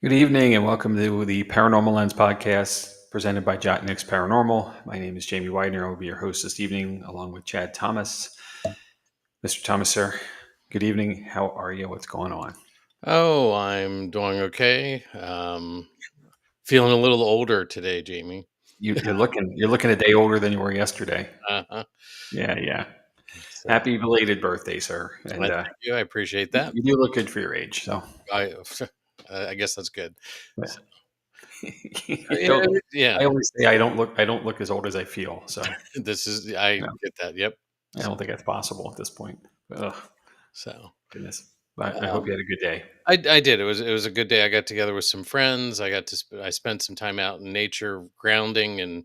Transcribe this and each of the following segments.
Good evening and welcome to the Paranormal Lens podcast presented by Jott-Nyx Paranormal. My name is Jamie Widener. I will be your host this evening along with Chad Thomas. Mr. Thomas, sir, good evening. How are you? What's going on? Oh, I'm doing okay. Feeling a little older today, Jamie. You're looking a day older than you were yesterday. Uh-huh. Yeah, yeah. So, Happy belated birthday, sir. I And thank you. I appreciate that. you do look good for your age. So I, I guess that's good. yeah. So, You yeah, don't. yeah. I always say I don't look as old as I feel. So I no, get that. Yep. I So, don't think that's possible at this point. Ugh, so goodness. But I hope um, you had a good day. I did. It was a good day. I got together with some friends. I spent some time out in nature, grounding and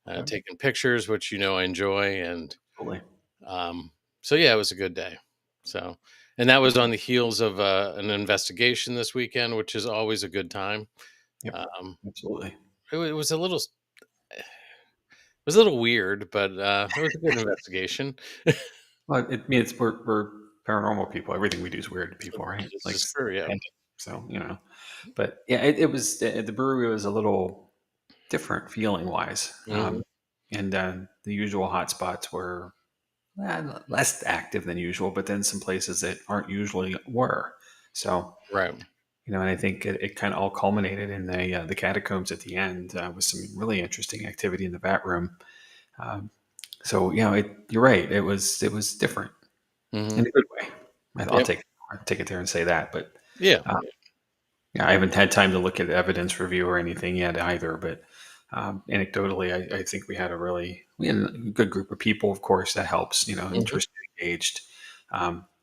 Yeah, taking pictures, which I enjoy. And totally. Um, so yeah, it was a good day. So, and that was on the heels of an investigation this weekend, which is always a good time. Yep, Um, absolutely. it was a little weird, but it was a good investigation. Well, it's we're paranormal people. Everything we do is weird to people, right? This Like is true. Yeah. so, But yeah, it was the brewery was a little different feeling wise, Hmm. and the usual hotspots were less active than usual, but then some places that aren't usually were. So Right. and I think it kind of all culminated in the catacombs at the end with some really interesting activity in the bat room. Um, so you're right. It was different Hmm. in a good way. I'll Yep. take it there and say that. But Yeah. uh, yeah, I haven't had time to look at evidence review or anything yet either. But anecdotally, I think we had a good group of people. Of course, that helps. Hmm. Interested, engaged.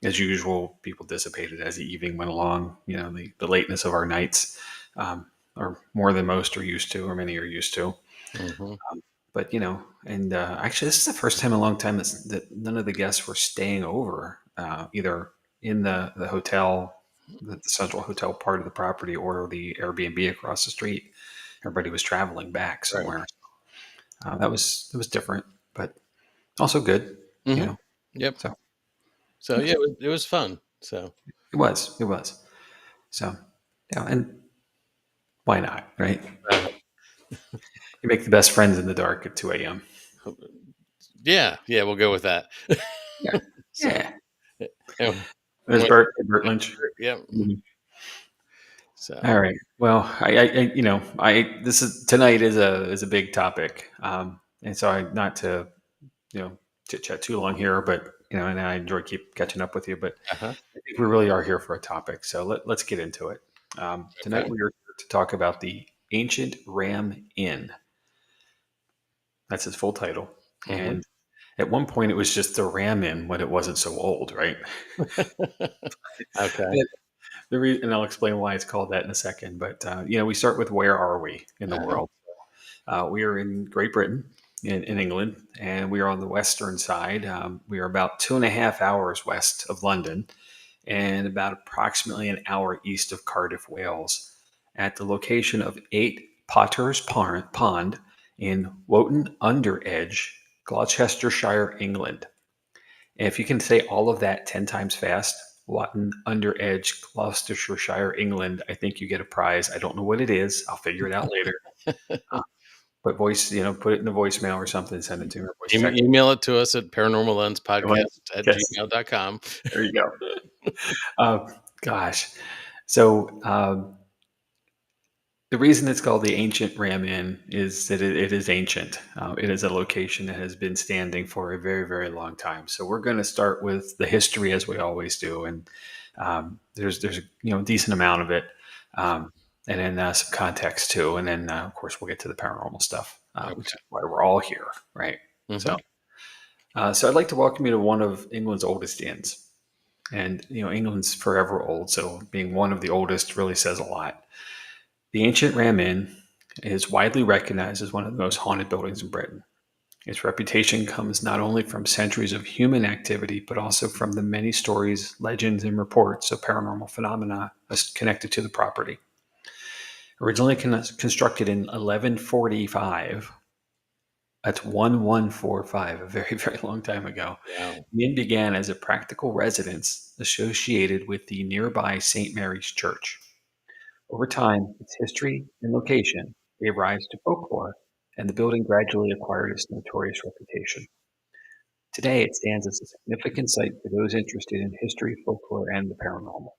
As usual, people dissipated as the evening went along. The lateness of our nights are more than most are used to, or many are used to. Hmm. But and actually, this is the first time in a long time that none of the guests were staying over, either in the hotel, the central hotel part of the property, or the Airbnb across the street. Everybody was traveling back Right. somewhere. That was different, but also good. You Hmm. know, Yep. so So yeah, it was fun. So it was. So and why not, right? uh, You make the best friends in the dark at 2 a.m. yeah, yeah, we'll go with that. Yeah, So yeah. yeah, There's went- Bert Lynch. yeah. Mhm. So All right. Well, I this is tonight is a big topic, and so I not to you know chit chat too long here, but and I enjoy keep catching up with you, but uh-huh. I think we really are here for a topic, so let's get into it. Tonight Okay. we are here to talk about the ancient Ram Inn. That's his full title, Mhm. and at one point it was just the Ram Inn when it wasn't so old, right? Okay. And I'll explain why it's called that in a second. But we start with where are we in the Uh-huh. world? We are in Great Britain, in England, and we are on the western side. We are about 2.5 hours west of London, and about approximately an hour east of Cardiff, Wales, at the location of 8 Potters Pond in Woton Under Edge, Gloucestershire, England. And if you can say all of that 10 times fast, Watton Under Edge, Gloucestershire, England, I think you get a prize. I don't know what it is. I'll figure it out later. Uh, but put it in the voicemail or something, send it to me or voice text. Email it to us at paranormallenspodcast at Yes, gmail.com. there you go. Uh, gosh. So the reason it's called the Ancient Ram Inn is that it is ancient. It is a location that has been standing for a very, very long time. So we're going to start with the history as we always do, and there's a decent amount of it, um, and then some context too, and then of course we'll get to the paranormal stuff, which Okay. is why we're all here, right? Mhm. So I'd like to welcome you to one of England's oldest inns, and England's forever old, so being one of the oldest really says a lot. The ancient Ram Inn is widely recognized as one of the most haunted buildings in Britain. Its reputation comes not only from centuries of human activity, but also from the many stories, legends, and reports of paranormal phenomena connected to the property. Originally constructed in 1145, that's 1145, a very, very long time ago, Wow. the inn began as a practical residence associated with the nearby St. Mary's Church. Over time, its history and location gave rise to folklore, and the building gradually acquired its notorious reputation. Today, it stands as a significant site for those interested in history, folklore, and the paranormal.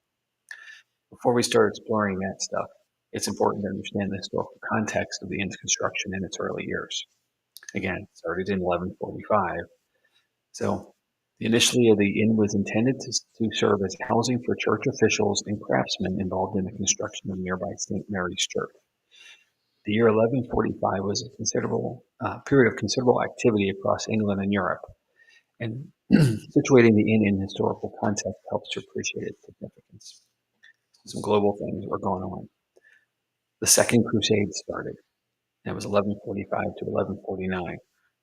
Before we start exploring that stuff, it's important to understand the historical context of the inn's construction in its early years. Again, it started in 1145. So, initially, the inn was intended to serve as housing for church officials and craftsmen involved in the construction of nearby St. Mary's Church. The year 1145 was a considerable period of considerable activity across England and Europe, and situating the inn in historical context helps to appreciate its significance. Some global things were going on. The Second Crusade started. It was 1145 to 1149.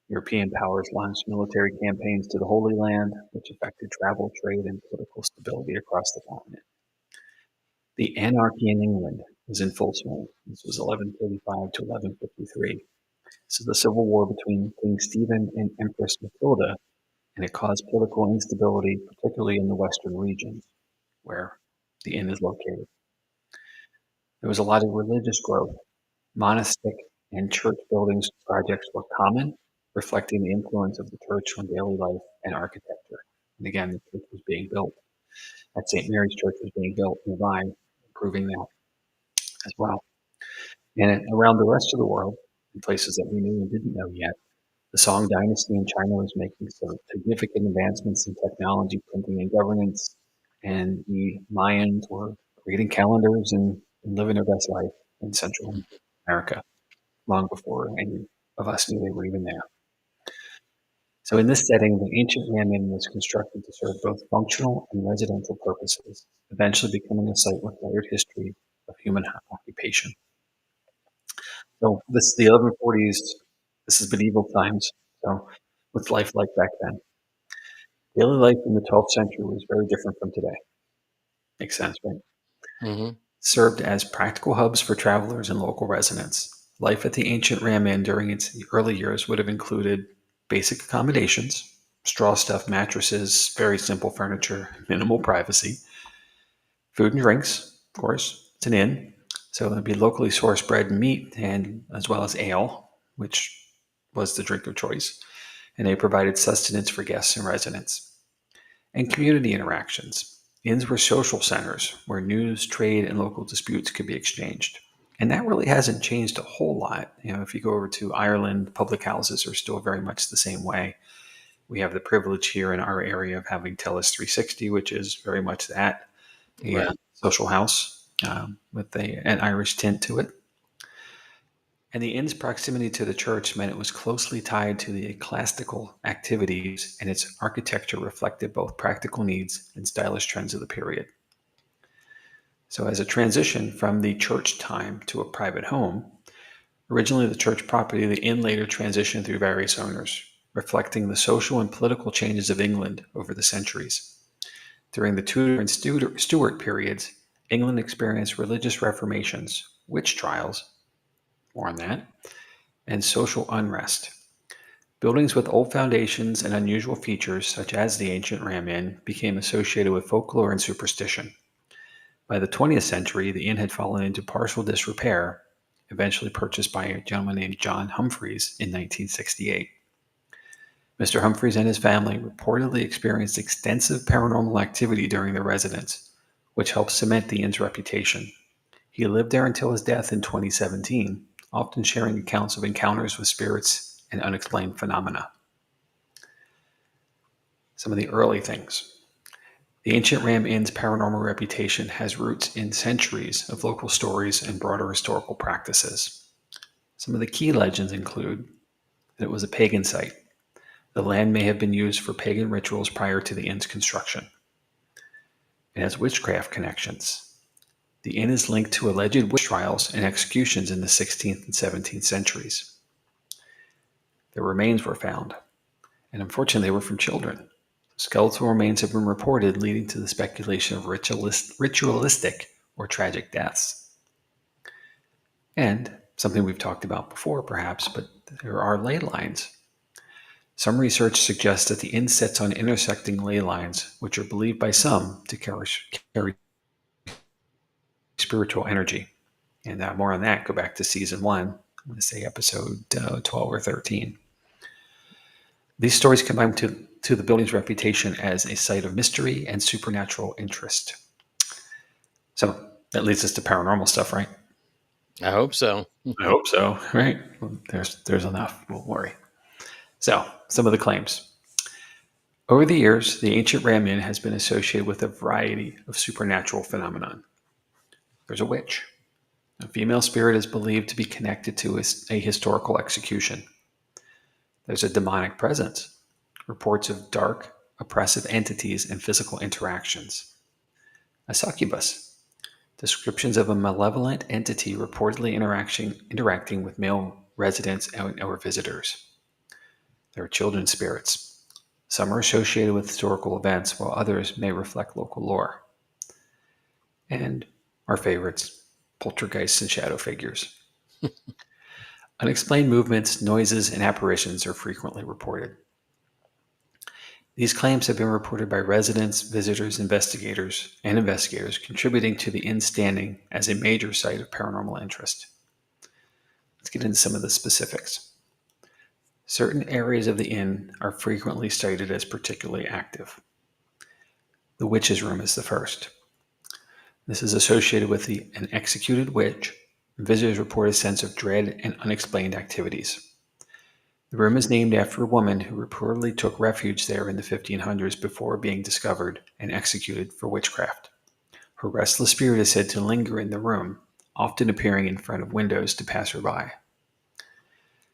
European powers launched military campaigns to the Holy Land, which affected travel, trade, and political stability across the continent. The anarchy in England was in full swing. This was 1135 to 1153. So the civil war between King Stephen and Empress Matilda, and it caused political instability, particularly in the western regions where the inn is located. There was a lot of religious growth. Monastic and church buildings projects were common, reflecting the influence of the church on daily life and architecture. And again, the church was being built. At St. Mary's Church was being built nearby, proving that as well. And around the rest of the world, in places that we knew and didn't know yet, the Song dynasty in China was making some significant advancements in technology, printing, and governance. And the Mayans were reading calendars and living their best life in Central America long before any of us knew they were even there. So in this setting, the ancient Ram Inn was constructed to serve both functional and residential purposes, eventually becoming a site with layered history of human occupation. So this is the 1140s. This is medieval times. So what's life like back then? Daily life in the 12th century was very different from today. Makes sense, right? Mm-hmm. Served as practical hubs for travelers and local residents. Life at the ancient Ram Inn during its early years would have included basic accommodations, straw stuffed mattresses, very simple furniture, minimal privacy, food and drinks, of course. It's an inn, so there'd be locally sourced bread and meat, and as well as ale, which was the drink of choice. And they provided sustenance for guests and residents. And community interactions. Inns were social centers where news, trade, and local disputes could be exchanged. And that really hasn't changed a whole lot. If you go over to Ireland, public houses are still very much the same way. We have the privilege here in our area of having TELUS 360, which is very much that, a Right. social house with an Irish tint to it. And the inn's proximity to the church meant it was closely tied to the ecclesiastical activities, and its architecture reflected both practical needs and stylish trends of the period. So, as a transition from the church time to a private home, originally the church property, the inn later transitioned through various owners, reflecting the social and political changes of England over the centuries. During the Tudor and Stuart periods, England experienced religious reformations, witch trials, more on that, and social unrest. Buildings with old foundations and unusual features, such as the ancient Ram Inn, became associated with folklore and superstition. By the 20th century, the inn had fallen into partial disrepair, eventually purchased by a gentleman named John Humphreys in 1968. Mr. Humphreys and his family reportedly experienced extensive paranormal activity during their residence, which helped cement the inn's reputation. He lived there until his death in 2017, often sharing accounts of encounters with spirits and unexplained phenomena. Some of the early things. The ancient Ram Inn's paranormal reputation has roots in centuries of local stories and broader historical practices. Some of the key legends include that it was a pagan site. The land may have been used for pagan rituals prior to the inn's construction. It has witchcraft connections. The inn is linked to alleged witch trials and executions in the 16th and 17th centuries. Their remains were found, and unfortunately, they were from children. Skeletal remains have been reported, leading to the speculation of ritualistic or tragic deaths. And something we've talked about before, perhaps, but there are ley lines. Some research suggests that the inn sits on intersecting ley lines, which are believed by some to carry spiritual energy. And more on that, go back to season 1. I'm going to say episode 12 or 13. These stories combine to the building's reputation as a site of mystery and supernatural interest. So that leads us to paranormal stuff, right? I hope so. I hope so, right? Well, there's enough. Don't worry. So, some of the claims. Over the years, the ancient Ram Inn has been associated with a variety of supernatural phenomenon. There's a witch. A female spirit is believed to be connected to a historical execution. There's a demonic presence. Reports of dark, oppressive entities and physical interactions. A succubus. Descriptions of a malevolent entity reportedly interacting with male residents or visitors. There are children spirits. Some are associated with historical events, while others may reflect local lore. And our favorites, poltergeists and shadow figures. Unexplained movements, noises, and apparitions are frequently reported. These claims have been reported by residents, visitors, investigators, contributing to the inn standing as a major site of paranormal interest. Let's get into some of the specifics. Certain areas of the inn are frequently cited as particularly active. The witch's room is the first. This is associated with an executed witch. Visitors report a sense of dread and unexplained activities. The room is named after a woman who reportedly took refuge there in the 1500s before being discovered and executed for witchcraft. Her restless spirit is said to linger in the room, often appearing in front of windows to pass her by.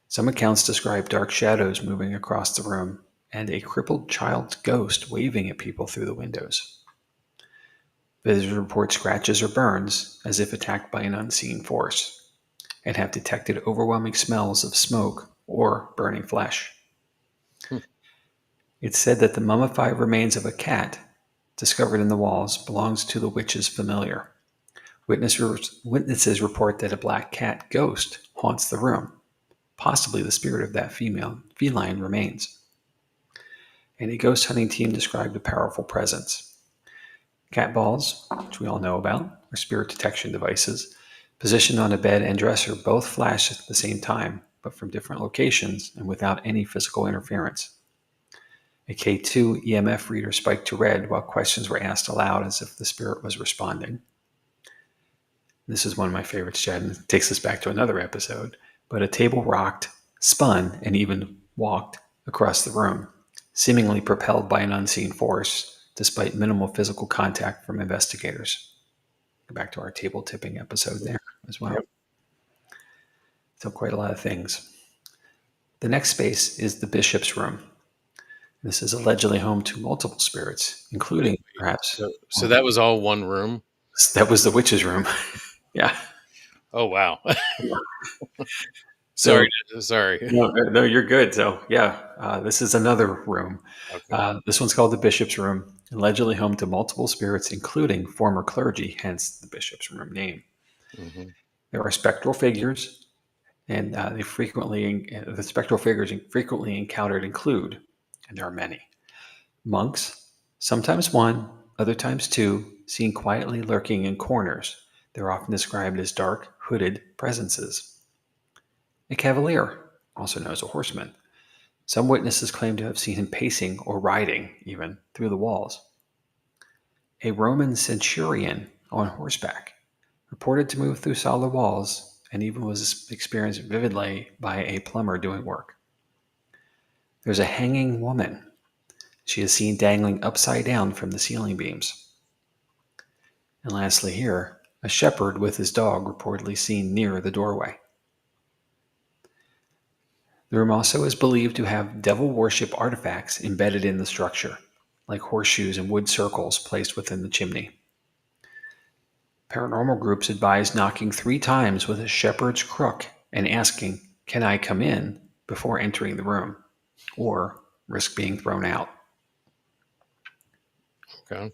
Some accounts describe dark shadows moving across the room and a crippled child's ghost waving at people through the windows. Visitors report scratches or burns as if attacked by an unseen force and have detected overwhelming smells of smoke or burning flesh. Hmm. It's said that the mummified remains of a cat discovered in the walls belongs to the witch's familiar. Witnesses report that a black cat ghost haunts the room, possibly the spirit of that feline remains. And a ghost hunting team described a powerful presence. Cat balls, which we all know about, are spirit detection devices, positioned on a bed and dresser, both flash at the same time, but from different locations and without any physical interference. A K2 EMF reader spiked to red while questions were asked aloud as if the spirit was responding. This is one of my favorites, Chad, and it takes us back to another episode. But a table rocked, spun, and even walked across the room, seemingly propelled by an unseen force, despite minimal physical contact from investigators. Go back to our table tipping episode there as well. Yep. So quite a lot of things. The next space is the bishop's room. This is allegedly home to multiple spirits, including perhaps So that was all one room? that was the witch's room. Yeah. Oh, wow. So Sorry. no, you're good. So yeah, this is another room. Okay. This one's called the bishop's room, allegedly home to multiple spirits, including former clergy, hence the bishop's room name. Mhm. There are spectral figures, and the spectral figures frequently encountered include, and there are many, monks, sometimes one, other times two, seen quietly lurking in corners. They're often described as dark, hooded presences. A cavalier, also known as a horseman. Some witnesses claim to have seen him pacing or riding, even, through the walls. A Roman centurion on horseback, reported to move through solid walls, and even was experienced vividly by a plumber doing work. There's a hanging woman. She is seen dangling upside down from the ceiling beams. And lastly, here, a shepherd with his dog reportedly seen near the doorway. The room also is believed to have devil worship artifacts embedded in the structure, like horseshoes and wood circles placed within the chimney. Paranormal groups advise knocking 3 times with a shepherd's crook and asking, "Can I come in?" before entering the room, or risk being thrown out. Okay.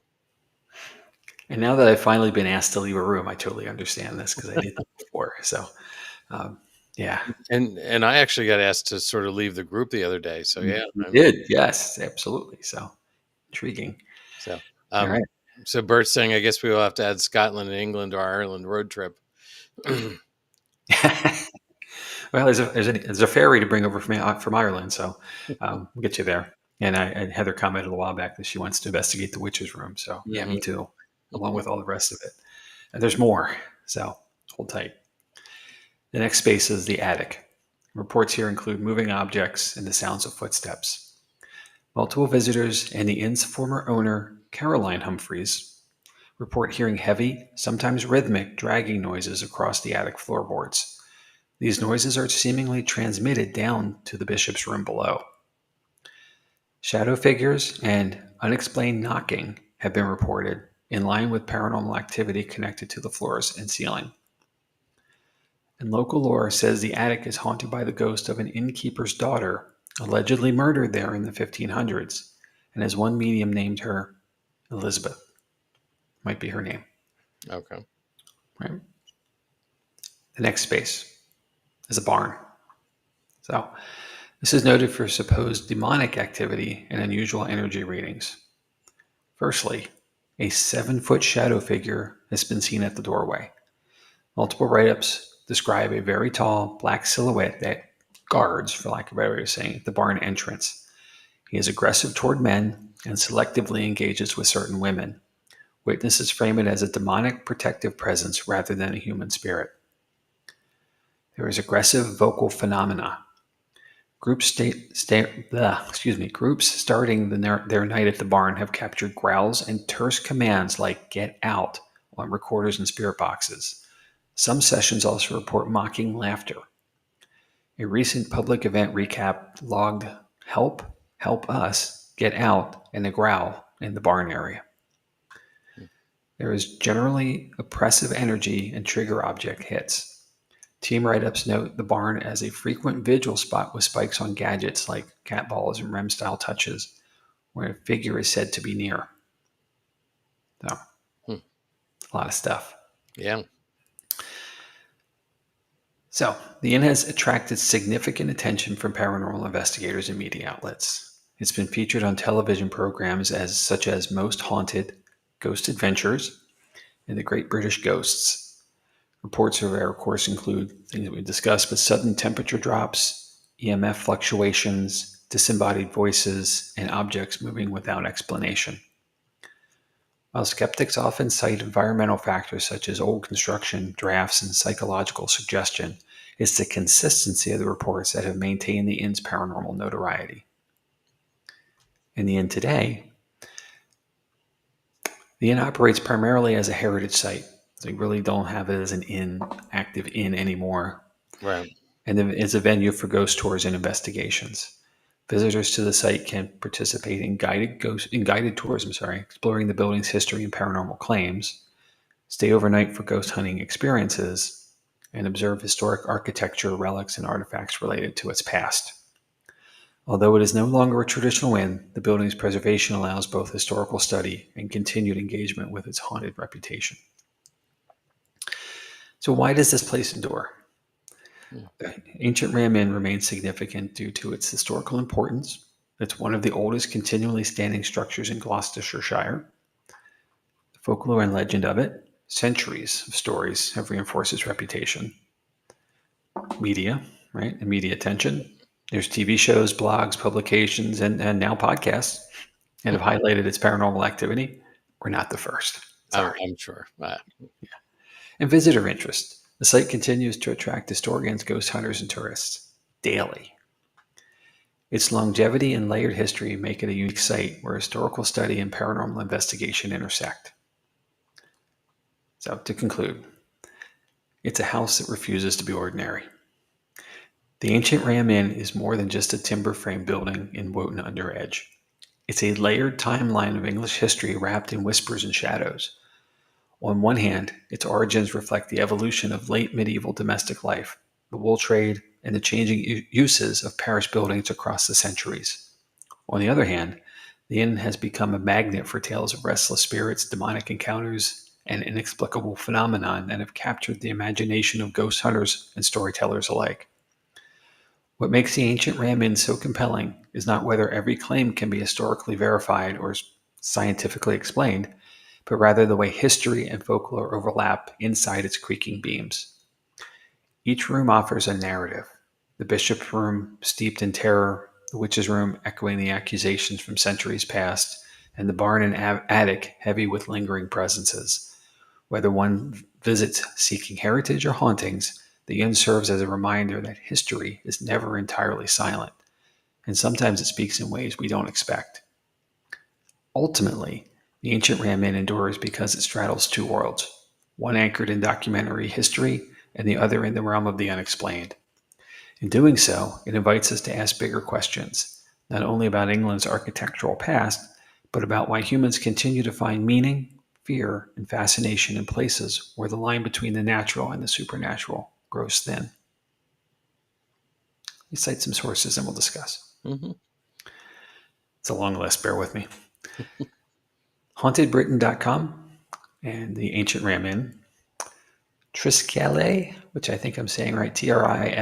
And now that I've finally been asked to leave a room, I totally understand this because I did that before. So, um, yeah. And I actually got asked to sort of leave the group the other day. So yeah, You did. Yes, absolutely. So, intriguing. so All um right. so Bert's saying I guess we will have to add Scotland and England to our Ireland road trip. Well, there's a fairy to bring over from Ireland, so we'll get you there. And Heather commented a while back that she wants to investigate the witch's room. So yeah, me Mhm. too, along Mhm. with all the rest of it. And there's more, so hold tight. The next space is the attic. Reports here include moving objects and the sounds of footsteps. Multiple visitors and the inn's former owner, Caroline Humphreys, report hearing heavy, sometimes rhythmic, dragging noises across the attic floorboards. These noises are seemingly transmitted down to the bishop's room below. Shadow figures and unexplained knocking have been reported, in line with paranormal activity connected to the floors and ceiling. And local lore says the attic is haunted by the ghost of an innkeeper's daughter, allegedly murdered there in the 1500s, and as one medium named her Elizabeth. Might be her name, Okay. right? The next space is a barn. So this is noted for supposed demonic activity and unusual energy readings. Firstly, a 7-foot shadow figure has been seen at the doorway. Multiple write ups describe a very tall black silhouette that guards, for lack of a better way of saying it, the barn entrance. He is aggressive toward men and selectively engages with certain women. Witnesses frame it as a demonic protective presence rather than a human spirit. There is aggressive vocal phenomena. Groups starting their night at the barn have captured growls and terse commands like "get out" on recorders and spirit boxes. Some sessions also report mocking laughter. A recent public event recap logged "help, help us, get out" and a growl in the barn area. There is generally oppressive energy and trigger object hits. Team write-ups note the barn as a frequent vigil spot with spikes on gadgets like cat balls and REM-style touches, where a figure is said to be near. So, Hmm. a lot of stuff. Yeah. So, the inn has attracted significant attention from paranormal investigators and media outlets. It's been featured on television programs such as Most Haunted, Ghost Adventures, and The Great British Ghosts. Reports of air, of course, include things that we discussed, but sudden temperature drops, EMF fluctuations, disembodied voices, and objects moving without explanation. While skeptics often cite environmental factors such as old construction, drafts, and psychological suggestion, it's the consistency of the reports that have maintained the inn's paranormal notoriety. In the inn today, the inn operates primarily as a heritage site. So you really don't have it as an active inn anymore. Right. And then it's a venue for ghost tours and investigations. Visitors to the site can participate in guided tours, exploring the building's history and paranormal claims, stay overnight for ghost hunting experiences, and observe historic architecture, relics, and artifacts related to its past. Although it is no longer a traditional inn, the building's preservation allows both historical study and continued engagement with its haunted reputation. So, why does this place endure? Hmm. The ancient Ram Inn remains significant due to its historical importance. It's one of the oldest continually standing structures in Gloucestershire. The folklore and legend of it, centuries of stories, have reinforced its reputation. Media, right? And media attention. There's TV shows, blogs, publications, and now podcasts that have highlighted its paranormal activity. We're not the first. Sorry. I'm sure. And visitor interest. The site continues to attract historians, ghost hunters, and tourists daily. Its longevity and layered history make it a unique site where historical study and paranormal investigation intersect. So, to conclude, it's a house that refuses to be ordinary. The ancient Ram Inn is more than just a timber frame building in Wotan under Edge. It's a layered timeline of English history wrapped in whispers and shadows. On one hand, its origins reflect the evolution of late medieval domestic life, the wool trade, and the changing uses of parish buildings across the centuries. On the other hand, the inn has become a magnet for tales of restless spirits, demonic encounters, and inexplicable phenomenon that have captured the imagination of ghost hunters and storytellers alike. What makes the ancient Ram Inn so compelling is not whether every claim can be historically verified or scientifically explained, but rather the way history and folklore overlap inside its creaking beams. Each room offers a narrative. The bishop's room, steeped in terror, the witch's room, echoing the accusations from centuries past, and the barn and attic, heavy with lingering presences. Whether one visits seeking heritage or hauntings, the inn serves as a reminder that history is never entirely silent, and sometimes it speaks in ways we don't expect. Ultimately, the ancient Ram Inn endures because it straddles two worlds, one anchored in documentary history and the other in the realm of the unexplained. In doing so, it invites us to ask bigger questions, not only about England's architectural past, but about why humans continue to find meaning, fear, and fascination in places where the line between the natural and the supernatural grows thin. We cite some sources and we'll discuss. Hmm. It's a long list, bear with me. Hauntedbritain.com and the Ancient Ram Inn. Triskele, which I think I'm saying right, Triskele,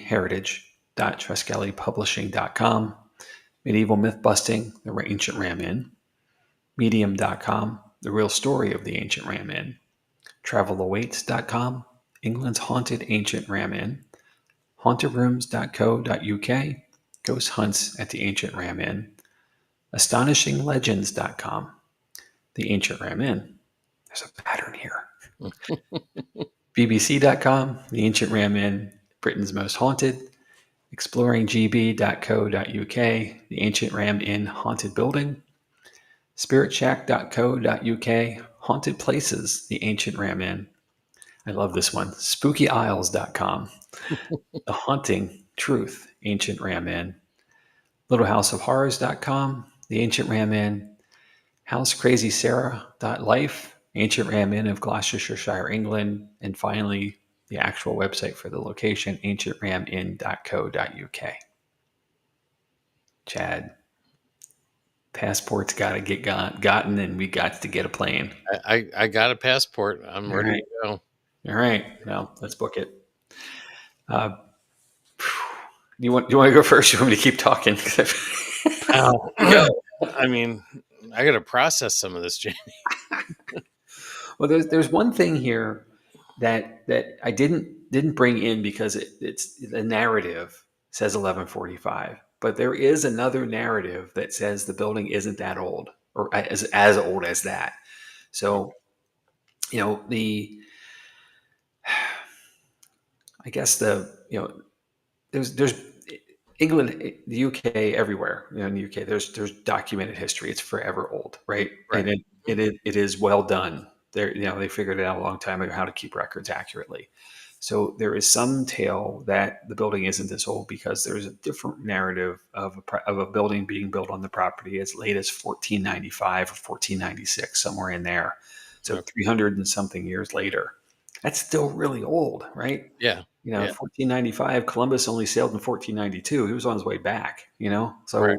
heritage.triskellypublishing.com. Medieval Myth Busting, the Ancient Ram Inn. Medium.com, the real story of the Ancient Ram Inn. Travelawaits.com, England's haunted Ancient Ram Inn. Haunterooms.co.uk, ghost hunts at the Ancient Ram Inn. AstonishingLegends.com, the Ancient Ram Inn. There's a pattern here. BBC.com, the Ancient Ram Inn, Britain's most haunted. ExploringGB.co.uk, the Ancient Ram Inn haunted building. SpiritShack.co.uk, haunted places, the Ancient Ram Inn. I love this one. SpookyIsles.com, the haunting truth, Ancient Ram Inn. LittleHouseOfHorrors.com, the Ancient Ram Inn. HouseCrazySarah.life, Ancient Ram Inn of Gloucestershire, England. And finally, the actual website for the location, ancientramin.co.uk. Chad, passport's got to get gotten, and we got to get a plane. I got a passport. I'm All ready right. to go. All right. Well, let's book it. Uh, do you want to go first? You want me to keep talking? Wow. Go. I mean, I got to process some of this, Jamie. Well, there's one thing here that I didn't bring in because it's the narrative says 1145, but there is another narrative that says the building isn't that old or as old as that. So the I guess there's England, the UK, everywhere. In the UK, there's documented history. It's forever old, right? Right. And it is well done. They figured it out a long time ago how to keep records accurately. So there is some tale that the building isn't this old because there's a different narrative of a building being built on the property as late as 1495 or 1496, somewhere in there. So Okay. 300 and something years later, that's still really old, right? Yeah. Yeah. 1495, Columbus only sailed in 1492. He was on his way back, Right. So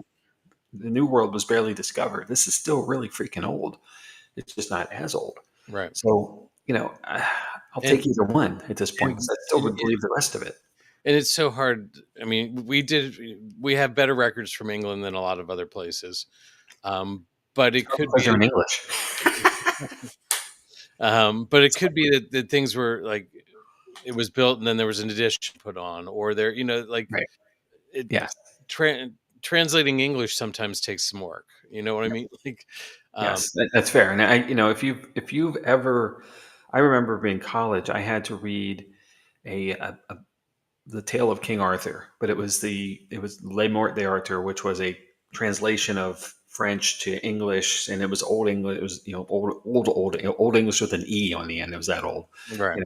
the New World was barely discovered. This is still really freaking old. It's just not as old. Right. So, I'll And take either one at this point and because I still would believe the rest of it. and it's so hard. I mean, we have better records from England than a lot of other places. But it could Because be they're in English. but it could be that things were like it was built and then there was an addition put on, or there, like Right. it Yes. tra- translating English sometimes takes some work. You know what I mean? Like, um, Yes. That's fair. And if you've ever, I remember being in college, I had to read a the Tale of King Arthur, but it was Le Morte d'Arthur, which was a translation of French to English, and it was Old English. It was old English with an E on the end. It was that old, right. you know?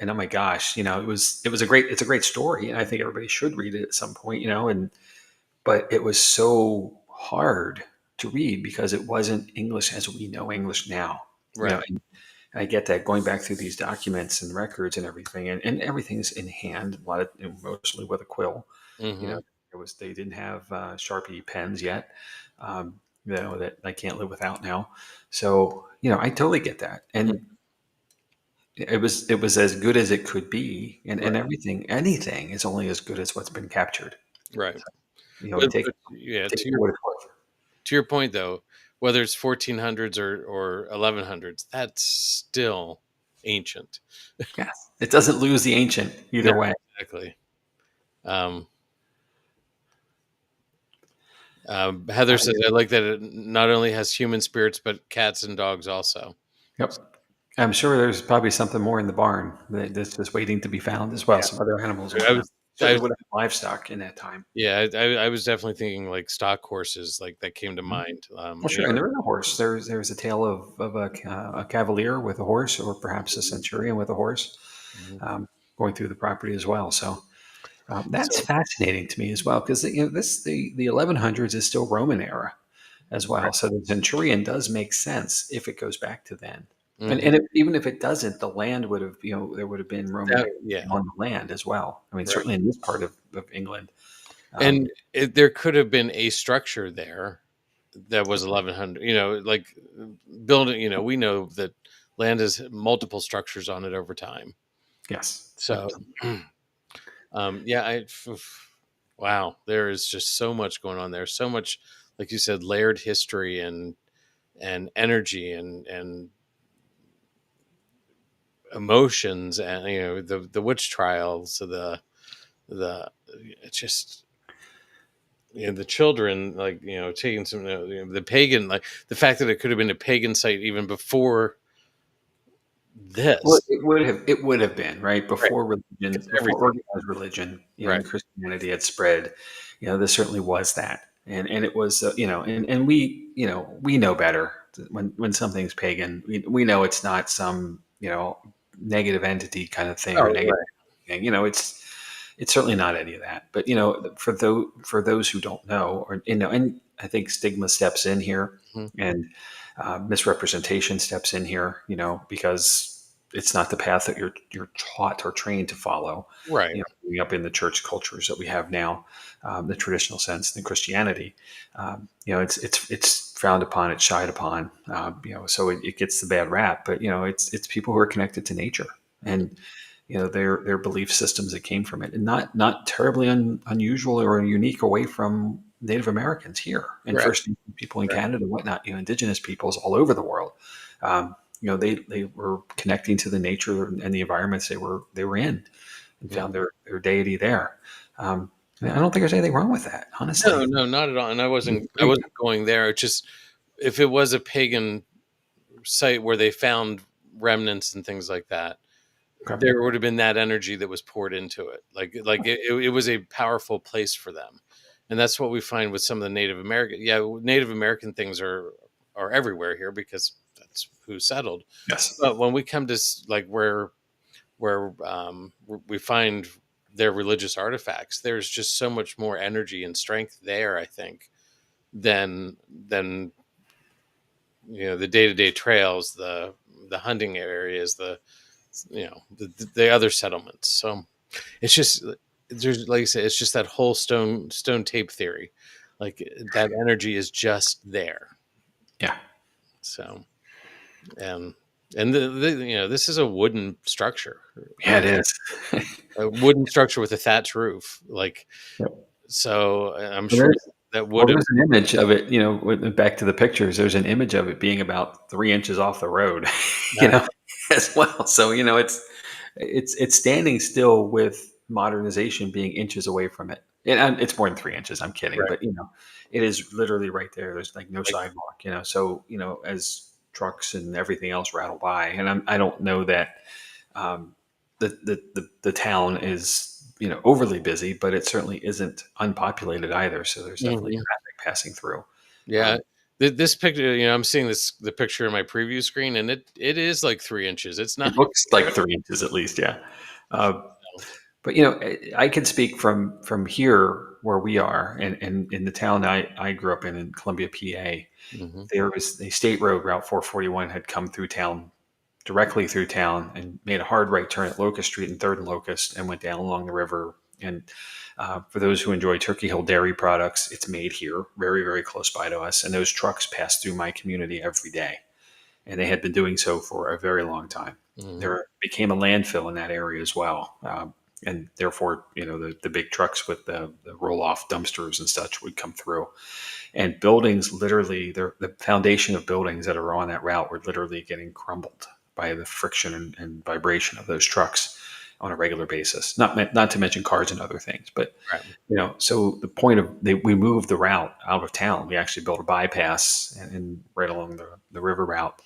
And oh my gosh, it's a great story, and I think everybody should read it at some point, but it was so hard to read because it wasn't English as we know English now, Right. and I get that going back through these documents and records and everything, and everything's in hand, a lot of mostly with a quill. You know, Hmm. they didn't have Sharpie pens yet, that I can't live without now. So I totally get that, and it was as good as it could be, and Right. anything is only as good as what's been captured. Right. And take But yeah, take it for what it's worth. to your point though, whether it's 1400s or 1100s, that's still ancient. Yes, it doesn't lose the ancient No, either way. exactly. Um, Heather says, I like that it not only has human spirits, but cats and dogs also. Yep. I'm sure there's probably something more in the barn that's just waiting to be found as well. Yeah. Some other animals and I whatnot. was, I Certainly was would have livestock in that time. yeah, I was definitely thinking like stock horses, like that came to Mhm. mind. Well, sure. And there is a horse. There's a tale of a cavalier with a horse, or perhaps a centurion with a horse, Mhm. um, going through the property as well. So that's So, fascinating to me as well, because the 1100s is still Roman era as well. So the centurion does make sense if it goes back to then. And, mhm. and if, even if it doesn't, the land would have, there would have been Roman activity Yeah, on the land as well. I mean, right. certainly in this part of England. Um, And there could have been a structure there that was 1100. Like building. We know that land has multiple structures on it over time. yes. So, yeah, wow, there is just so much going on there. So much, like you said, layered history and energy and emotions, and the witch trials, so the it's just the children, like taking some the pagan, like the fact that it could have been a pagan site even before Well, this. it would have been right Right, before religion, it's before everything. organized religion, Right. and Christianity had spread. This certainly was that, and it was, and we know better when something's pagan. We know it's not some negative entity kind of thing, or Oh, negative right. thing. It's certainly not any of that. But for those who don't know, or and I think stigma steps in here, Mhm. and misrepresentation steps in here, because it's not the path that you're taught or trained to follow. Right. Growing up in the church cultures that we have now, the traditional sense in Christianity, it's frowned upon, it's shied upon, so it gets the bad rap. But it's people who are connected to nature, and their belief systems that came from it, and not terribly unusual or unique away from Native Americans here and Right. First Nations people in Right. Canada and whatnot. Indigenous peoples all over the world. They were connecting to the nature and the environments they were in, and Mhm. found their deity there. And I don't think there's anything wrong with that, No, honestly. no, not at all. And I It's wasn't I great. wasn't going there. It's just, if it was a pagan site where they found remnants and things like that, Okay. there would have been that energy that was poured into it. Like it was a powerful place for them. And that's what we find with some of the Native American. Yeah, Native American things are everywhere here because that's who settled. Yes. But when we come to like where we find their religious artifacts, there's just so much more energy and strength there, I think, than the day-to-day trails, the hunting areas, the other settlements. So it's just, there's, like I said, it's just that whole stone tape theory, like that energy is just there. Yeah. So and this is a wooden structure, Yeah, it is. a wooden structure with a thatch roof, like, Yep. so I'm Well, sure that would have. there's an image of it, back to the pictures, there's an image of it being about 3 inches off the road, you know, as well. So, it's standing still with modernization being inches away from it. And it's more than 3 inches. I'm kidding, Right. but it is literally right there. There's like no Like, sidewalk, so, as trucks and everything else rattle by, and I don't know that um, the town is overly busy, but it certainly isn't unpopulated either. So there's definitely mhm. traffic passing through. Yeah. Um, This picture, I'm seeing the picture in my preview screen, and it is like 3 inches. It's it not looks like very 3 inches at least, yeah. Uh, small. but I can speak from here where we are, and in the town I grew up in Columbia, PA. Hmm. There was a state road, Route 441, had come through town, directly through town, and made a hard right turn at Locust Street and Third and Locust, and went down along the river. And for those who enjoy Turkey Hill dairy products, it's made here, very, very close by to us. And those trucks pass through my community every day, and they had been doing so for a very long time. Hmm. There became a landfill in that area as well. And therefore, the big trucks with the roll off dumpsters and such would come through. And buildings, literally, the foundation of buildings that are on that route were literally getting crumbled by the friction and vibration of those trucks on a regular basis. Not to mention cars and other things, but Right. so the point of we moved the route out of town. We actually built a bypass and right along the river route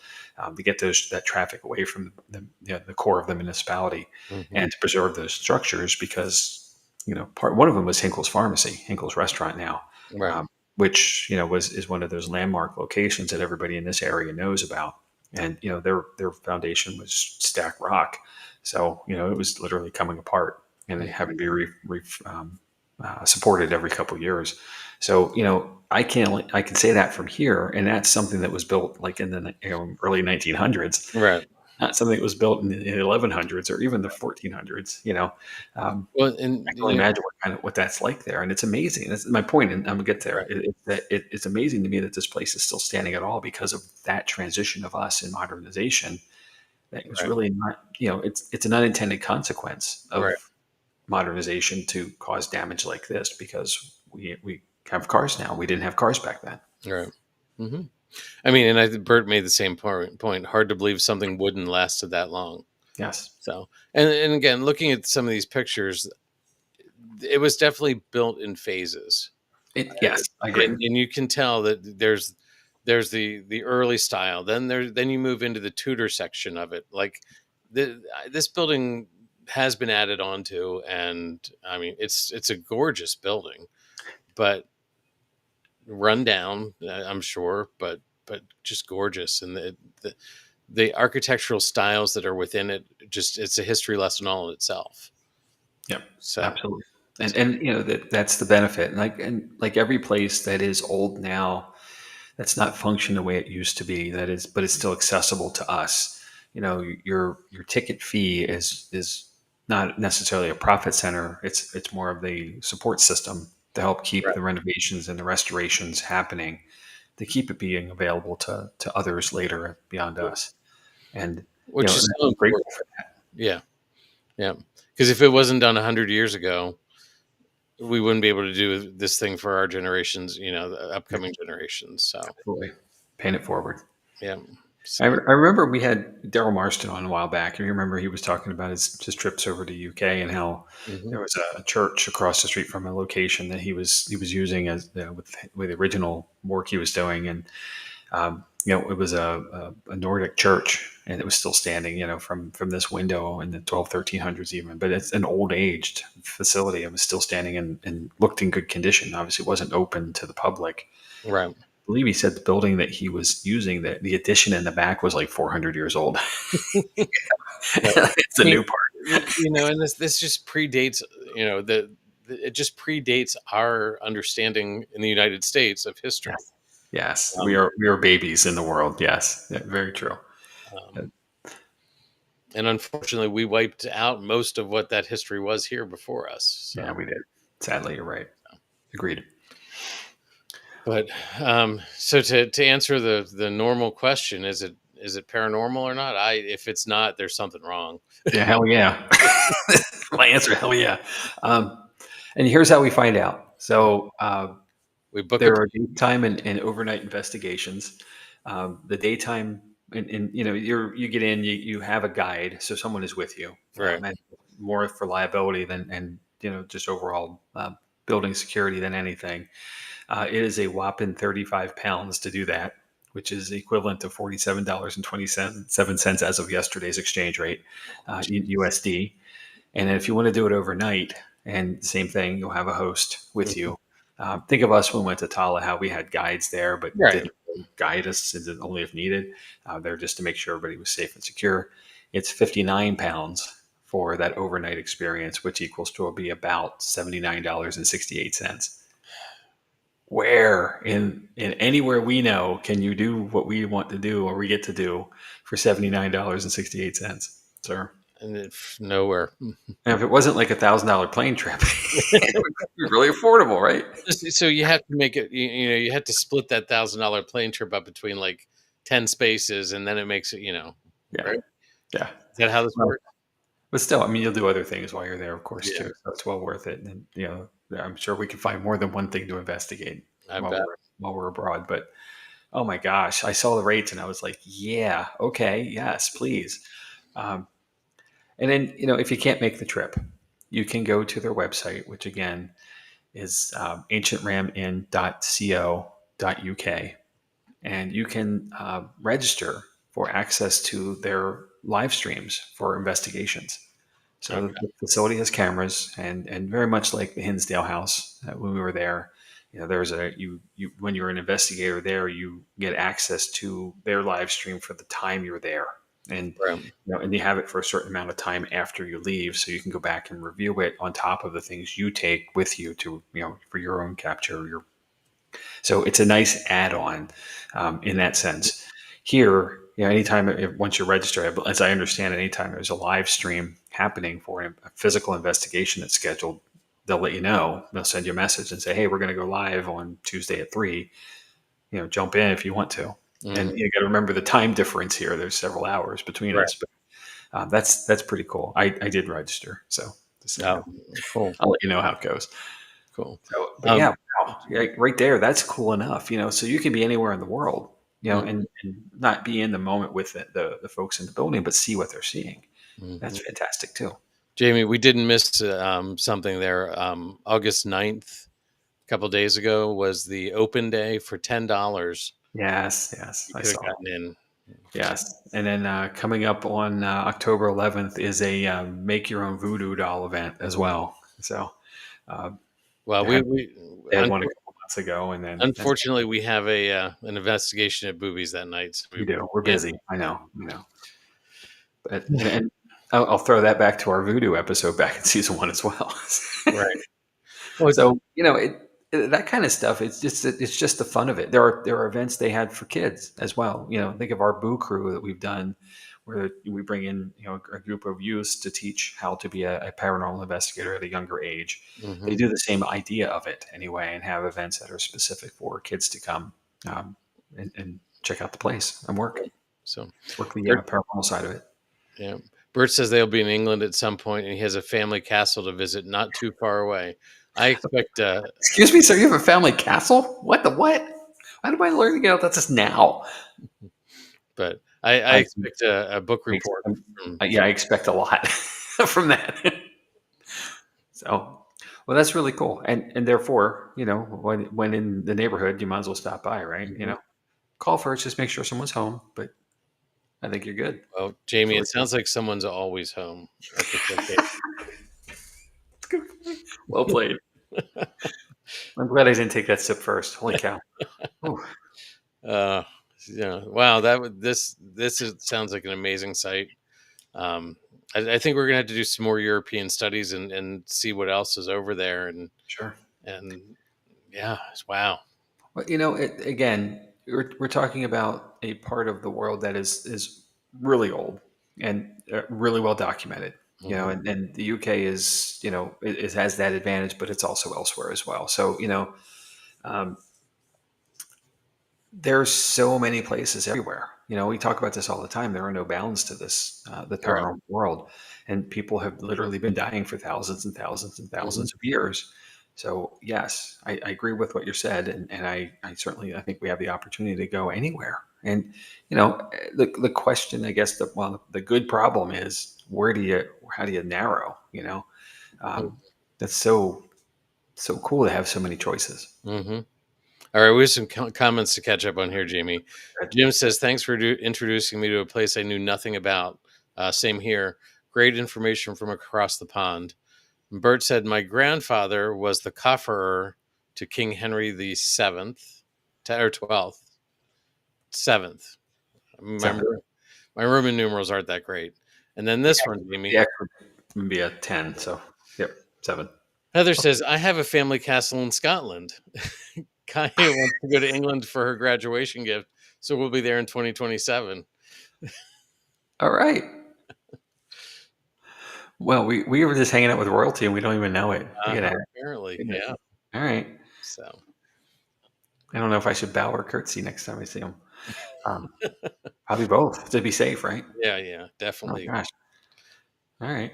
to get that traffic away from the core of the municipality Hmm. and to preserve those structures because one of them was Hinkle's Pharmacy, Hinkle's restaurant now, Right. which is one of those landmark locations that everybody in this area knows about. And their foundation was stack rock, so it was literally coming apart and having to be supported every couple of years. So I can say that from here, and that's something that was built like in the early 1900s, Right. not something that was built in the 1100s or even the 1400s. Well, I and can only imagine what that's like there, and it's amazing. That's my point, and I'm gonna get there. right. It's amazing to me that this place is still standing at all because of that transition of us in modernization. That was Right. really not, it's an unintended consequence Right. of modernization to cause damage like this because we have cars now. We didn't have cars back then. Right. Hmm. I mean, and I think Bert made the same point. Hard to believe something wooden lasted that long. Yes, So, and again, looking at some of these pictures, it was definitely built in phases, yes, I agree. and you can tell that there's the early style. Then you move into the Tudor section of it. Like this building has been added onto, and I mean, it's a gorgeous building, but run down, I'm sure, but just gorgeous, and the architectural styles that are within it, just it's a history lesson all in itself. Yep, So, absolutely. And so that's the benefit. And like every place that is old now, that's not function the way it used to be. But it's still accessible to us. Your ticket fee is not necessarily a profit center. It's more of the support system to help keep right. the renovations and the restorations happening, to keep it being available to others later beyond us. And Which is and so I'm important. grateful for that. Yeah, yeah. Because if it wasn't done 100 years ago, we wouldn't be able to do this thing for our generations. The Yep, upcoming generations. So, absolutely. Paying it forward. yeah. I, So, I remember we had Daryl Marston on a while back. You remember he was talking about his trips over to UK and how mhm. there was a church across the street from a location that he was using as with the original work he was doing, and it was a Nordic church, and it was still standing, from this window in the 1300s even. But it's an old aged facility. It was still standing and looked in good condition. Obviously, it wasn't open to the public. Right. Believe he said the building that he was using, that the addition in the back was like 400 years old. Yeah. It's I a mean, new part. and this just predates, it just predates our understanding in the United States of history. Yes. Yes. We Um, are we are babies in the world. Yes. Yeah, very true. um, and unfortunately, we wiped out most of what that history was here before us. Yeah, So, we did. Sadly, you're right. Agreed. but so to answer the normal question, is it paranormal or not? If it's not, there's something wrong. Yeah, hell yeah. My answer, hell yeah. Um, and here's how we find out. So We book a there are daytime and overnight investigations. The daytime, and you get in, you have a guide, so someone is with you, right, and more for liability than and just overall building security than anything. It is a whopping 35 pounds to do that, which is equivalent to $47.27 as of yesterday's exchange rate, USD. And if you want to do it overnight, and same thing, you'll have a host with mhm, you. Think of us when we went to Tala, how we had guides there, but right. didn't really guide us only if needed. They're just to make sure everybody was safe and secure. It's 59 pounds for that overnight experience, which equals to be about $79.68. Where in anywhere we know can you do what we want to do or we get to do for $79.68, sir? And if nowhere. And if it wasn't like $1,000 plane trip, it would be really affordable, right? So you have to make it. You have to split that $1,000 plane trip up between like 10 spaces, and then it makes it. Yeah, Right? yeah. Is that how this Well, works? but still, I mean, you'll do other things while you're there, of course, Yeah, too. So it's well worth it. And I'm sure we can find more than one thing to investigate I while bet. we're while we're abroad. But Oh my gosh, I saw the rates and I was like, yeah, okay, yes, please. Um, and then, if you can't make the trip, you can go to their website, which again is ancientramin.co.uk, and you can register for access to their live streams for investigations. So Okay. the facility has cameras, and very much like the Hinsdale House when we were there, there's when you're an investigator there, you get access to their live stream for the time you're there, and Right. and you have it for a certain amount of time after you leave, so you can go back and review it on top of the things you take with you to for your own capture, so it's a nice add-on in that sense. Here, anytime once you're registered, as I understand, anytime there's a live stream happening for a physical investigation that's scheduled, they'll let you know. They'll send you a message and say, "Hey, we're going to go live on Tuesday at 3. Jump in if you want to." And Mhm. you got to remember the time difference here. There's several hours between Right. us, but that's pretty cool. I did register, so just so you Oh, know, cool. I'll let you know how it goes. Cool. So, but Um, yeah, wow, yeah, right there, that's cool enough, so you can be anywhere in the world, mhm, and not be in the moment with the folks in the building, but see what they're seeing. That's mhm. fantastic too. Jamie, we didn't miss something there. August 9th, a couple days ago, was the open day for $10. Yes, yes, You I could have saw. gotten in. Yes, and then coming up on October 11th is a make your own voodoo doll event as well. So uh, Well, they had we they had one a couple months ago, and then unfortunately we have a an investigation at Boobies that night, so we we do. We're can't. busy. I know. But and I'll throw that back to our voodoo episode back in season one as well. Right. Well, So that kind of stuff. It's just the fun of it. There are events they had for kids as well. Think of our Boo Crew that we've done, where we bring in a group of youths to teach how to be a paranormal investigator at a younger age. They mhm. do the same idea of it anyway, and have events that are specific for kids to come um, and check out the place and So, work the Bert, paranormal side of it. yeah, Bert says they'll be in England at some point, and he has a family castle to visit not too far away. I expect Excuse me, sir. You have a family castle? What the what? Why am I learning about that just now? but I I, expect a book report from yeah, I expect a lot from that. So, well, that's really cool, and therefore, when in the neighborhood, you might as well stop by, right? Mhm. Call first, just make sure someone's home. But I think you're good. Well, It's Jamie, really it cool. sounds like someone's always home at this location. It's good. Well played. I'm glad I didn't take that sip first. Holy cow! Ooh, Uh, yeah, wow, that would sounds like an amazing site. Um, I think we're gonna have to do some more European studies and see what else is over there, sure. and yeah, wow. Well, again, we're talking about a part of the world that is really old and really well documented. Hmm. And the UK is, it has that advantage, but it's also elsewhere as well. So, um, there's so many places everywhere. We talk about this all the time. There are no bounds to this, the Right. paranormal world, and people have literally been dying for thousands and thousands and Hmm. thousands of years. So yes, I agree with what you said, and I certainly I think we have the opportunity to go anywhere. And the question, I guess, the good problem is how do you narrow? Um, that's so cool to have so many choices. Hmm. All right, we have some comments to catch up on here, Jamie. Jim says, "Thanks for introducing me to a place I knew nothing about." Same here. Great information from across the pond. Bert said, "My grandfather was the cofferer to King Henry the Seventh, or 12th, seventh. Seven. My Roman numerals aren't that great." And then this one, The Jamie. X would be a 10. So, yep, 7. Heather says, "I have a family castle in Scotland. Kaya wants to go to England for her graduation gift, so we'll be there in 2027." All right. Well, we were just hanging out with royalty and we don't even know it. Look at that. Apparently, Goodness. yeah. All right. So, I don't know if I should bow or curtsy next time I see him. Um, Probably both to be safe, right? yeah, Oh definitely. gosh. All right.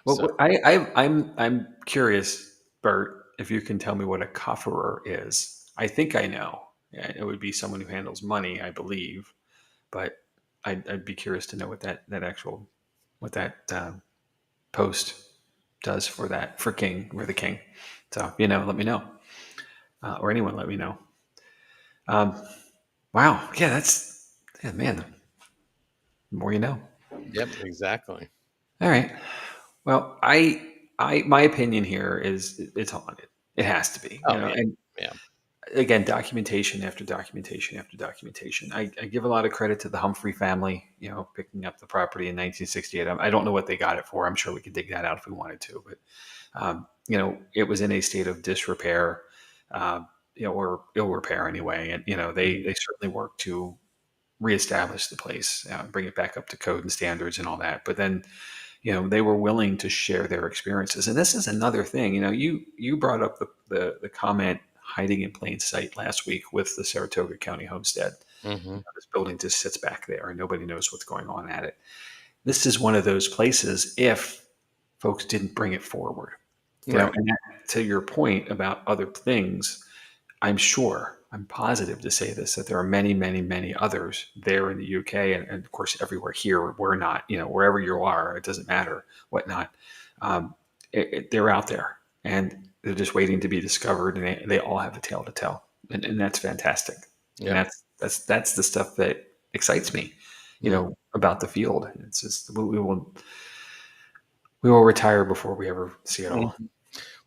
Well, So, I'm curious, Bert, if you can tell me what a cofferer is. I think I know. It would be someone who handles money, I believe, but I'd be curious to know what what that post does for that for King or the King. So let me know, or anyone let me know. Um, wow, yeah, man. The more you know. Yep, exactly. All right. Well, my opinion here is it's haunted. It has to be, Oh yeah, and yeah. again, documentation after documentation after documentation. I give a lot of credit to the Humphrey family, picking up the property in 1968. I don't know what they got it for. I'm sure we could dig that out if we wanted to, but it was in a state of disrepair, or ill repair anyway, and Mhm. they certainly worked to reestablish the place, bring it back up to code and standards and all that. But then they were willing to share their experiences. And this is another thing. You brought up the comment hiding in plain sight last week with the Saratoga County homestead. Mhm. This building just sits back there and nobody knows what's going on at it. This is one of those places if folks didn't bring it forward. Right. And to your point about other things, I'm positive to say this, that there are many, many, many others there in the UK, and of course everywhere here. We're not, wherever you are, it doesn't matter, whatnot. Um, they're out there, and they're just waiting to be discovered, and they all have a tale to tell, and that's fantastic. And Yep. that's the stuff that excites me, Mm. about the field. It's just we will retire before we ever see it all. Mhm.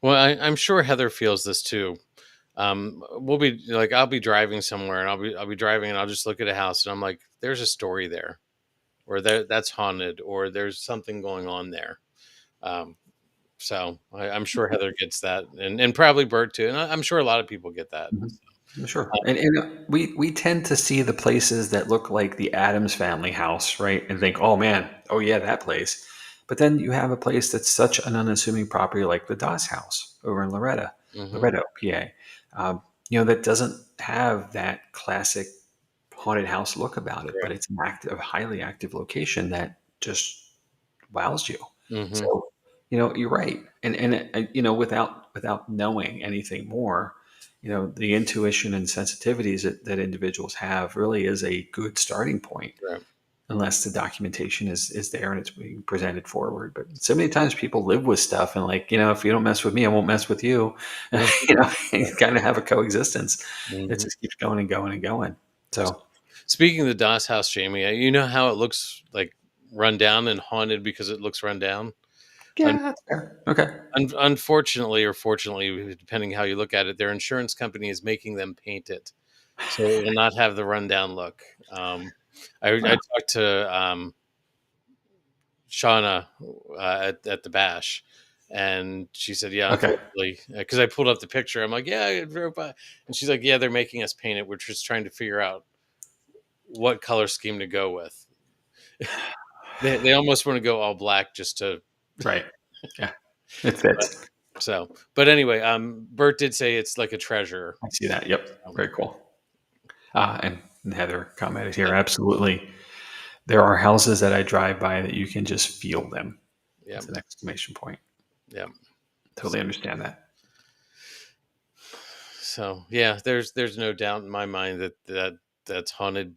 Well, I'm sure Heather feels this too. We'll be like, I'll be driving somewhere, and I'll be driving, and I'll just look at a house, and I'm like, there's a story there, or that's haunted, or there's something going on there. Um, so I'm sure Heather gets that, and probably Bert too, and I'm sure a lot of people get that. Mhm. Sure. And we tend to see the places that look like the Adams family house, right? And think, oh man, oh yeah, that place. But then you have a place that's such an unassuming property like the Doss house over in Hmm. Loretto, PA. That doesn't have that classic haunted house look about it, but Correct. it's an active, highly active location that just wows you. Hmm. So, you're right. And without knowing anything more, the intuition and sensitivities that individuals have really is a good starting point, Right. unless the documentation is there and it's being presented forward. But so many times people live with stuff and like, if you don't mess with me, I won't mess with you. Hmm. You kind of have a coexistence. It Hmm. just keeps going and going and going. So Speaking of the Doss house, Jamie, you know how it looks like run down and haunted because it looks run down. yeah, that's fair. Okay. Unfortunately or fortunately, depending how you look at it, their insurance company is making them paint it, so it will not have the rundown look. I Wow. talked to Shauna at the bash, and she said, "Yeah, Okay. unfortunately, because I pulled up the picture, I'm like, yeah, I drove by," and she's like, "Yeah, they're making us paint it. We're just trying to figure out what color scheme to go with. They almost want to go all black just to." Right. Yeah. It fits. So, but anyway, Bert did say it's like a treasure. I see that. Yep. So, Very cool. And Heather commented here, yeah, absolutely. There are houses that I drive by that you can just feel them. yeah, It's an exclamation point. yeah. Totally understand that. So yeah, there's no doubt in my mind that's haunted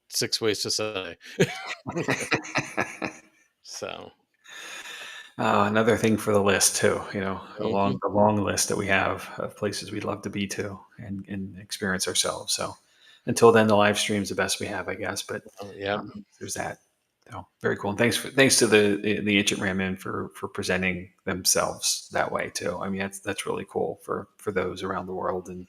6 ways to Sunday. So, Another thing for the list too, mhm. a long list that we have of places we'd love to be to and experience ourselves. So until then, the live stream's the best we have, I guess. But Yeah, there's that. So very cool. And thanks to the ancient Ramin for presenting themselves that way too. I mean, that's really cool for those around the world, and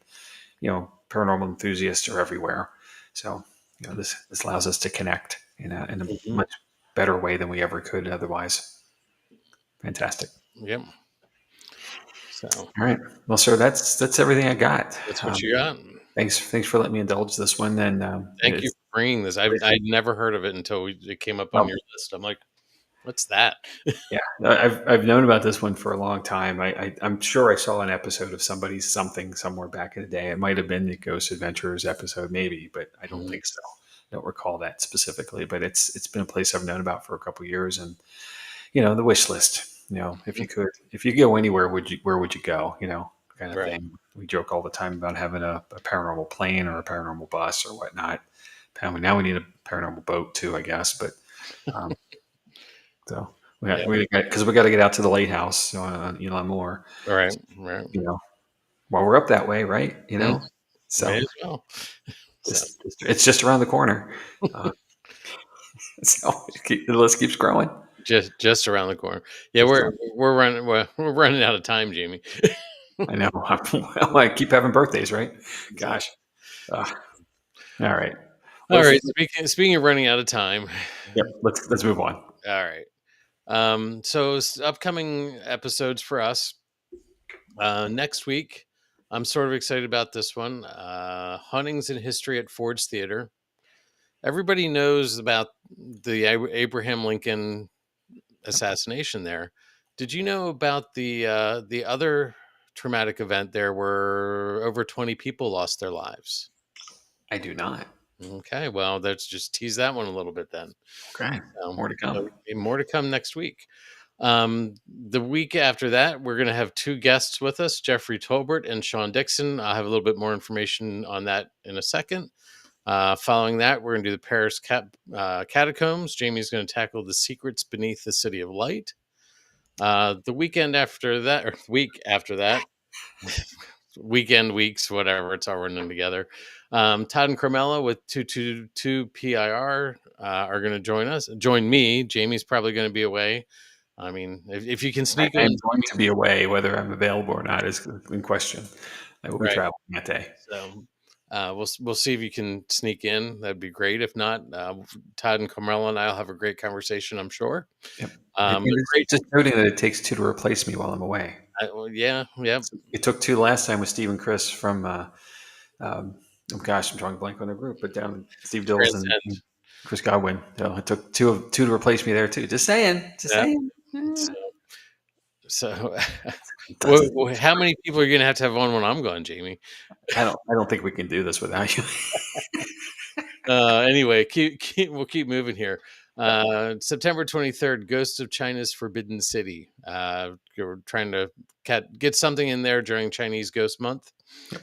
paranormal enthusiasts are everywhere. So this allows us to connect in a mhm. much better way than we ever could otherwise. Fantastic. Yep. So All right. Well, sir, that's everything I got. that's what you got. Thanks for letting me indulge this one. And Thank you it's for bringing this. I'd never heard of it until it came up on well, your list. I'm like, what's that? yeah, I've known about this one for a long time. I'm sure I saw an episode of somebody's something somewhere back in the day. It might have been the Ghost Adventures episode, maybe, but I don't Mhm. think so. I don't recall that specifically. But it's been a place I've known about for a couple of years, and the wish list. If you could, if you go anywhere, where would you go? kind of Right. thing. We joke all the time about having a paranormal plane or a paranormal bus or whatnot. Now we need a paranormal boat too, I guess. But um, so Yeah. because we got to get out to the lighthouse on Elon Moore, Right. Right. you know, while we're up that way, right? Mm, may So as well. So it's just around the corner. Uh, so the list keeps growing. just around the corner. Yeah, Just we're running out of time, Jamie. I know. Well, I keep having birthdays, right? So, Gosh. Uh, all right. all Let's right. Speaking of running out of time. yep. Let's move on. All right. So upcoming episodes for us next week. I'm sort of excited about this one. Huntings in History at Ford's Theater. Everybody knows about the Abraham Lincoln assassination there. Did you know about the other traumatic event there where over 20 people lost their lives? I do not. Okay, well, let's just tease that one a little bit then. Okay. More to come. So more to come next week. The week after that, we're going to have two guests with us, Jeffrey Tolbert and Sean Dixon. I'll have a little bit more information on that in a second. Following that, we're going to do the Paris catacombs. Jamie's going to tackle the secrets beneath the City of Light. The weekend after that, or week after that, weekend, weeks, whatever, it's all running together. Todd and Carmela with 222 PIR are going to join me. Jamie's probably going to be away. I mean, if you can sneak I on, am going to be away. Whether I'm available or not is in question. I will be right? traveling that day. So we'll see if you can sneak in. That'd be great. If not, Todd and Carmela and I'll have a great conversation, I'm sure. Yep. And But it's great. just noting that it takes two to replace me while I'm away. Well, yeah, yeah. It took two last time with Steve and Chris from. Oh gosh, I'm drawing a blank on the group, but down Steve Dills and Transcend. Chris Godwin. So it took two to replace me there too. Just saying. Just Yeah. saying. So, It doesn't. how many people are you going to have on when I'm gone, Jamie? I don't think we can do this without you. Anyway, we'll keep moving here. September 23rd, Ghost of China's Forbidden City. We're trying to get something in there during Chinese Ghost Month. Yep.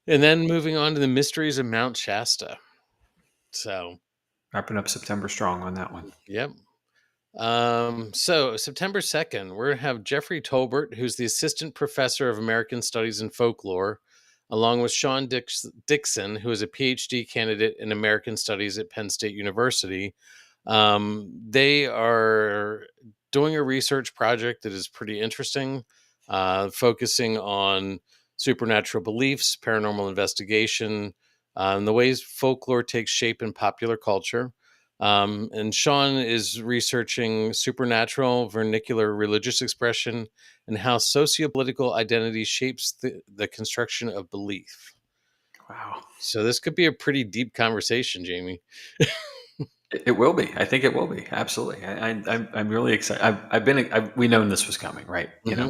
And then moving on to the Mysteries of Mount Shasta. So, Wrapping up September strong on that one. yep. So September 2nd, we're going to have Jeffrey Tolbert, who's the assistant professor of American Studies and Folklore, along with Sean Dixon, who is a PhD candidate in American Studies at Penn State University. They are doing a research project that is pretty interesting, focusing on supernatural beliefs, paranormal investigation, and the ways folklore takes shape in popular culture. And Sean is researching supernatural vernacular religious expression and how sociopolitical identity shapes the construction of belief. Wow. So this could be a pretty deep conversation, Jamie. It will be. I think it will be. Absolutely. I'm really excited. We've known this was coming, right? Hmm.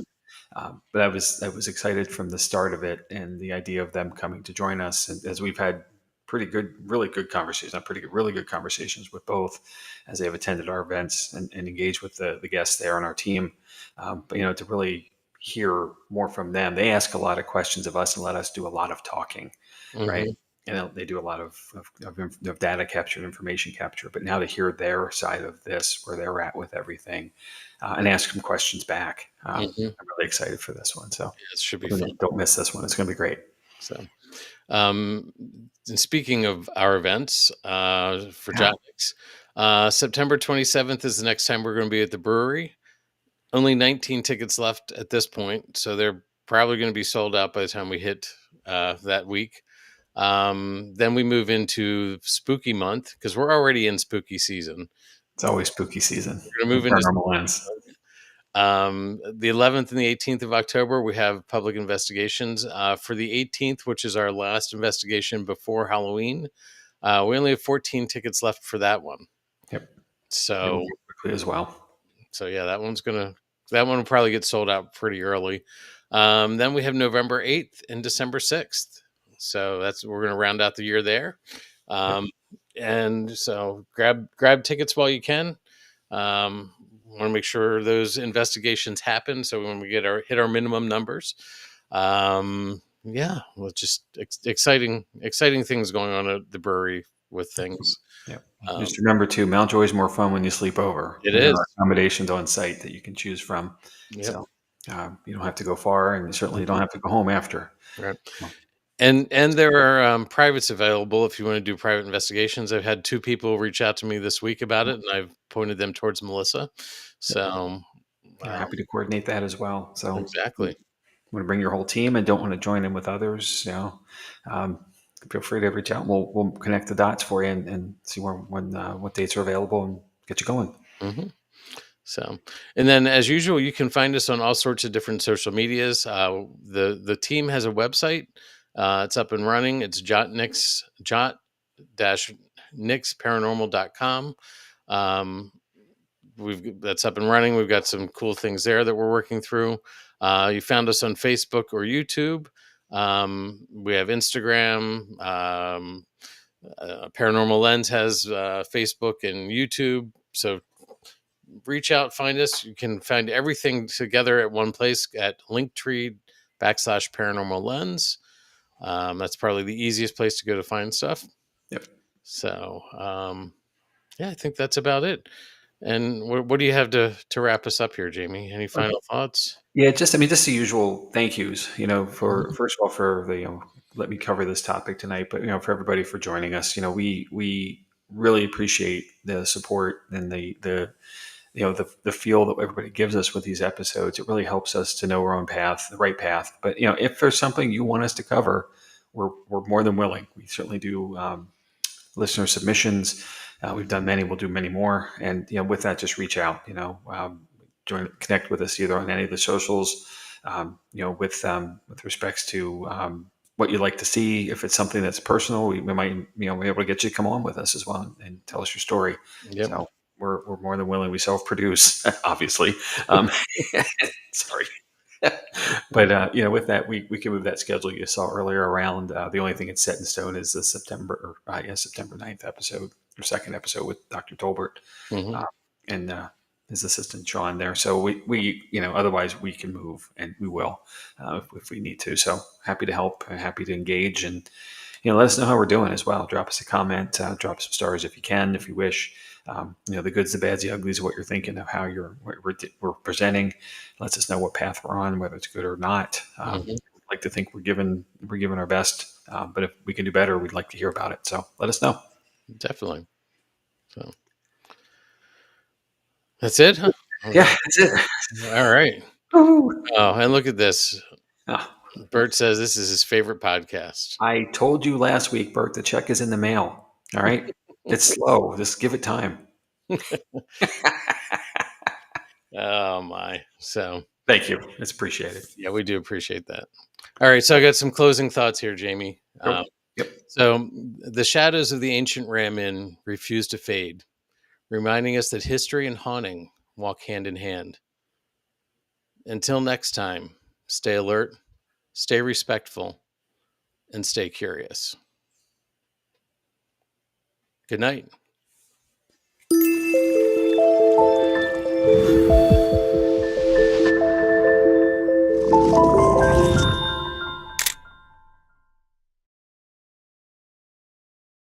But I was excited from the start of it and the idea of them coming to join us. And as we've had pretty good, really good conversations, not pretty good, really good conversations with both as they have attended our events and engaged with the guests there on our team. But, to really hear more from them, they ask a lot of questions of us and let us do a lot of talking, right? Hmm. And they do a lot of data capture, information capture. But now to hear their side of this, where they're at with everything, and ask them questions back, I'm Hmm. really excited for this one. So It should be fun. don't miss this one. It's going to be great. So, and speaking of our events for Yeah, Jott-Nyx, September 27th is the next time we're going to be at the brewery. Only 19 tickets left at this point, so they're probably going to be sold out by the time we hit that week. Then we move into spooky month because we're already in spooky season. it's always spooky season. We're going to The move into paranormal lens. the 11th and the 18th of October. We have public investigations. For the 18th, which is our last investigation before Halloween, we only have 14 tickets left for that one. Yep, it will So, go quickly as well. yeah, that one will probably get sold out pretty early. Then we have November 8th and December 6th. So we're going to round out the year there. Yep. And so grab tickets while you can. Want to make sure those investigations happen. So when we hit our minimum numbers, Yeah, well, just exciting things going on at the brewery with things. Yeah. Um, Just remember too, Mountjoy is more fun when you sleep over. it And there are is. accommodations on site that you can choose from. Yep. So you don't have to go far, and you certainly don't have to go home after. Right. So, And there are privates available if you want to do private investigations. I've had two people reach out to me this week about it, and I've pointed them towards Melissa. yep. So, Yeah, um, happy to coordinate that as well. So you exactly. want to bring your whole team and don't want to join in with others, um, feel free to reach out. We'll connect the dots for you and see when what dates are available and get you going. hmm So, and then as usual, you can find us on all sorts of different social medias. The team has a website. It's up and running. It's Jott-Nyx, Jott-Nyx paranormal.com. That's up and running. We've got some cool things there that we're working through. You found us on Facebook or YouTube. We have Instagram. Paranormal Lens has Facebook and YouTube. So reach out, find us. You can find everything together at one place at Linktree /paranormal lens. That's probably the easiest place to go to find stuff. Yep. So, yeah, I think that's about it. And what do you have to wrap us up here, Jamie? Any final thoughts? Yeah, just the usual thank yous, for Mhm. first of all for the let me cover this topic tonight, but for everybody for joining us. We really appreciate the support and the feel that everybody gives us with these episodes. It really helps us to know our own path, the right path. But if there's something you want us to cover, we're more than willing. We certainly do listener submissions. We've done many. We'll do many more. And with that, just reach out. Connect with us either on any of the socials. With respects to what you'd like to see. If it's something that's personal, we might be able to get you to come on with us as well and tell us your story. Yep. So we're more than willing. We self-produce, obviously. Um, sorry. But with that, we can move that schedule you saw earlier around. The only thing that's set in stone is the September 9th episode or second episode with Dr. Tolbert hmm uh, and his assistant Sean there. So we otherwise we can move and we will if we need to. So happy to help, happy to engage, and let us know how we're doing as well. Drop us a comment, drop some stars if you can, if you wish. The goods, the bads, the uglies, what you're thinking of how we're presenting. Lets us know what path we're on, whether it's good or not. hmm Like to think we're giving our best, but if we can do better, we'd like to hear about it. So let us know. Definitely. So that's it, huh? Yeah, Okay. that's it. All right. Woo-hoo. Oh, and look at this. Ah, Bert says this is his favorite podcast. I told you last week, Bert. The check is in the mail. All right, it's slow. Just give it time. Oh my. So Thank you. It's appreciated. yeah, we do appreciate that. All right. So I got some closing thoughts here, Jamie. Yep. Yep. So the shadows of the ancient Ram Inn refuse to fade, reminding us that history and haunting walk hand in hand. Until next time, stay alert, stay respectful, and stay curious. Good night.